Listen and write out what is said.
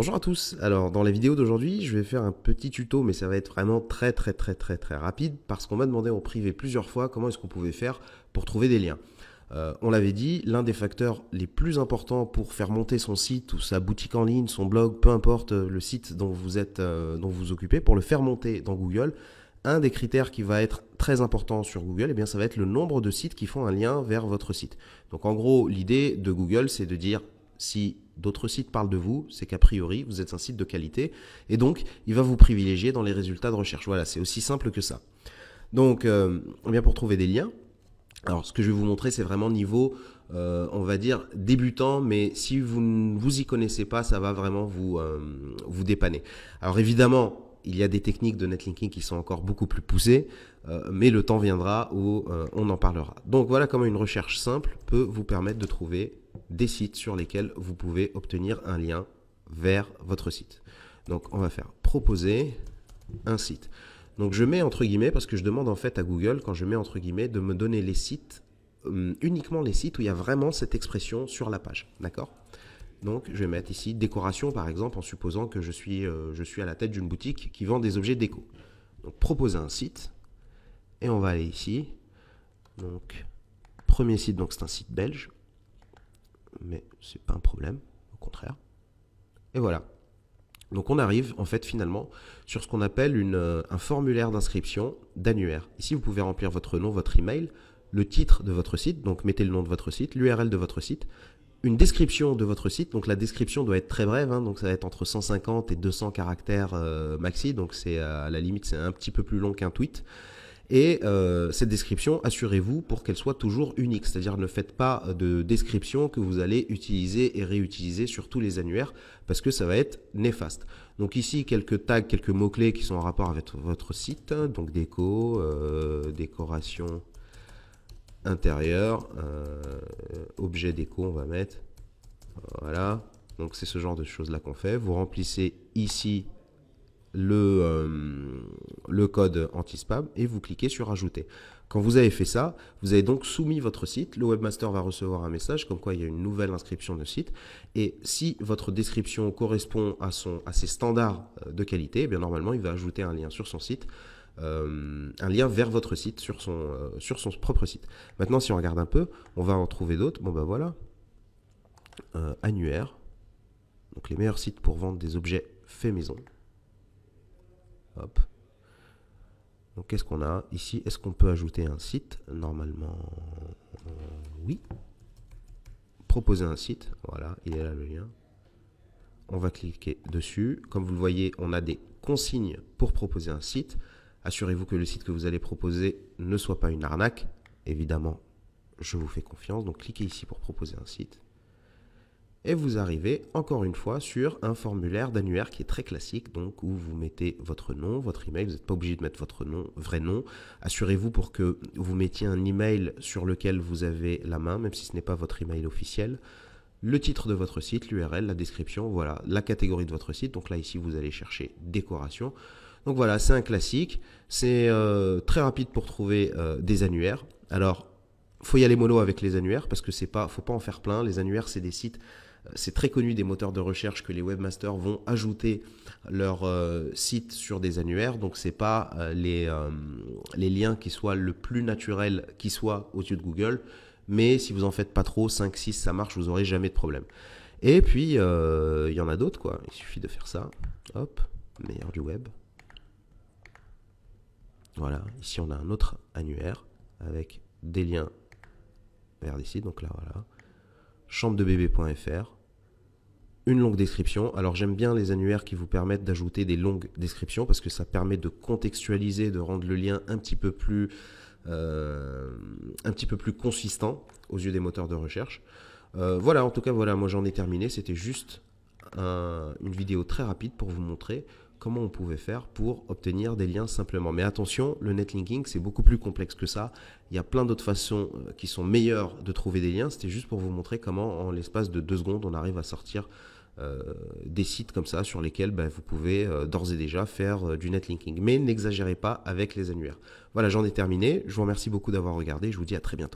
Bonjour à tous. Alors dans la vidéo d'aujourd'hui, je vais faire un petit tuto, mais ça va être vraiment très rapide parce qu'on m'a demandé en privé plusieurs fois comment est-ce qu'on pouvait faire pour trouver des liens. On l'avait dit, l'un des facteurs les plus importants pour faire monter son site ou sa boutique en ligne, son blog, peu importe le site dont vous êtes, dont vous vous occupez, pour le faire monter dans Google, un des critères qui va être très important sur Google, eh bien, ça va être le nombre de sites qui font un lien vers votre site. Donc en gros, l'idée de Google, c'est de dire si d'autres sites parlent de vous, c'est qu'a priori, vous êtes un site de qualité et donc il va vous privilégier dans les résultats de recherche. Voilà, c'est aussi simple que ça. Donc, eh bien pour trouver des liens, alors ce que je vais vous montrer, c'est vraiment niveau, on va dire, débutant, mais si vous ne vous y connaissez pas, ça va vraiment vous dépanner. Alors évidemment, il y a des techniques de netlinking qui sont encore beaucoup plus poussées, mais le temps viendra où on en parlera. Donc voilà comment une recherche simple peut vous permettre de trouver des sites sur lesquels vous pouvez obtenir un lien vers votre site. Donc on va faire proposer un site. Donc je mets entre guillemets, parce que je demande en fait à Google, quand je mets entre guillemets, de me donner les sites, uniquement les sites où il y a vraiment cette expression sur la page. D'accord ? Donc je vais mettre ici décoration par exemple, en supposant que je suis à la tête d'une boutique qui vend des objets déco. Donc proposer un site, et on va aller ici. Donc premier site, donc c'est un site belge, mais c'est pas un problème, au contraire. Et voilà. Donc on arrive en fait finalement sur ce qu'on appelle un formulaire d'inscription d'annuaire. Ici vous pouvez remplir votre nom, votre email, le titre de votre site, donc mettez le nom de votre site, l'URL de votre site, une description de votre site, donc la description doit être très brève, hein, donc ça va être entre 150 et 200 caractères maxi, donc c'est à la limite c'est un petit peu plus long qu'un tweet. Et cette description, assurez-vous pour qu'elle soit toujours unique, c'est-à-dire ne faites pas de description que vous allez utiliser et réutiliser sur tous les annuaires parce que ça va être néfaste. Donc ici, quelques tags, quelques mots-clés qui sont en rapport avec votre site, donc déco, décoration intérieure, objet déco, on va mettre. Voilà, donc c'est ce genre de choses-là qu'on fait. Vous remplissez ici le code anti-spam et vous cliquez sur ajouter. Quand vous avez fait ça, vous avez donc soumis votre site. Le webmaster va recevoir un message comme quoi il y a une nouvelle inscription de site. Et si votre description correspond à ses standards de qualité, eh bien normalement il va ajouter un lien sur son site, un lien vers votre site sur son propre site. Maintenant, si on regarde un peu, on va en trouver d'autres. Bon ben voilà, annuaire, donc les meilleurs sites pour vendre des objets faits maison. Hop. Donc qu'est-ce qu'on a ici? Est-ce qu'on peut ajouter un site? Normalement, oui. Proposer un site, voilà, il est là le lien. On va cliquer dessus. Comme vous le voyez, on a des consignes pour proposer un site. Assurez-vous que le site que vous allez proposer ne soit pas une arnaque. Évidemment, je vous fais confiance. Donc cliquez ici pour proposer un site. Et vous arrivez encore une fois sur un formulaire d'annuaire qui est très classique, donc où vous mettez votre nom, votre email. Vous n'êtes pas obligé de mettre votre nom, vrai nom. Assurez-vous pour que vous mettiez un email sur lequel vous avez la main, même si ce n'est pas votre email officiel. Le titre de votre site, l'URL, la description, voilà, la catégorie de votre site. Donc là, ici, vous allez chercher décoration. Donc voilà, c'est un classique. C'est très rapide pour trouver des annuaires. Alors, faut y aller mollo avec les annuaires parce que faut pas en faire plein. Les annuaires, c'est des sites. C'est très connu des moteurs de recherche que les webmasters vont ajouter leur site sur des annuaires. Donc c'est pas les liens qui soient le plus naturel qui soit aux yeux de Google. Mais si vous en faites pas trop, 5, 6, ça marche, vous n'aurez jamais de problème. Et puis, il y en a d'autres, quoi. Il suffit de faire ça. Hop, meilleur du web. Voilà, ici on a un autre annuaire avec des liens vers des sites. Donc là, voilà. Chambredebébé.fr. Une longue description. Alors j'aime bien les annuaires qui vous permettent d'ajouter des longues descriptions parce que ça permet de contextualiser, de rendre le lien un petit peu plus consistant aux yeux des moteurs de recherche. Voilà, en tout cas, voilà, moi j'en ai terminé. C'était juste une vidéo très rapide pour vous montrer comment on pouvait faire pour obtenir des liens simplement. Mais attention, le netlinking, c'est beaucoup plus complexe que ça. Il y a plein d'autres façons qui sont meilleures de trouver des liens. C'était juste pour vous montrer comment, en l'espace de 2 secondes, on arrive à sortir des sites comme ça sur lesquels vous pouvez d'ores et déjà faire du netlinking. Mais n'exagérez pas avec les annuaires. Voilà, j'en ai terminé. Je vous remercie beaucoup d'avoir regardé. Je vous dis à très bientôt.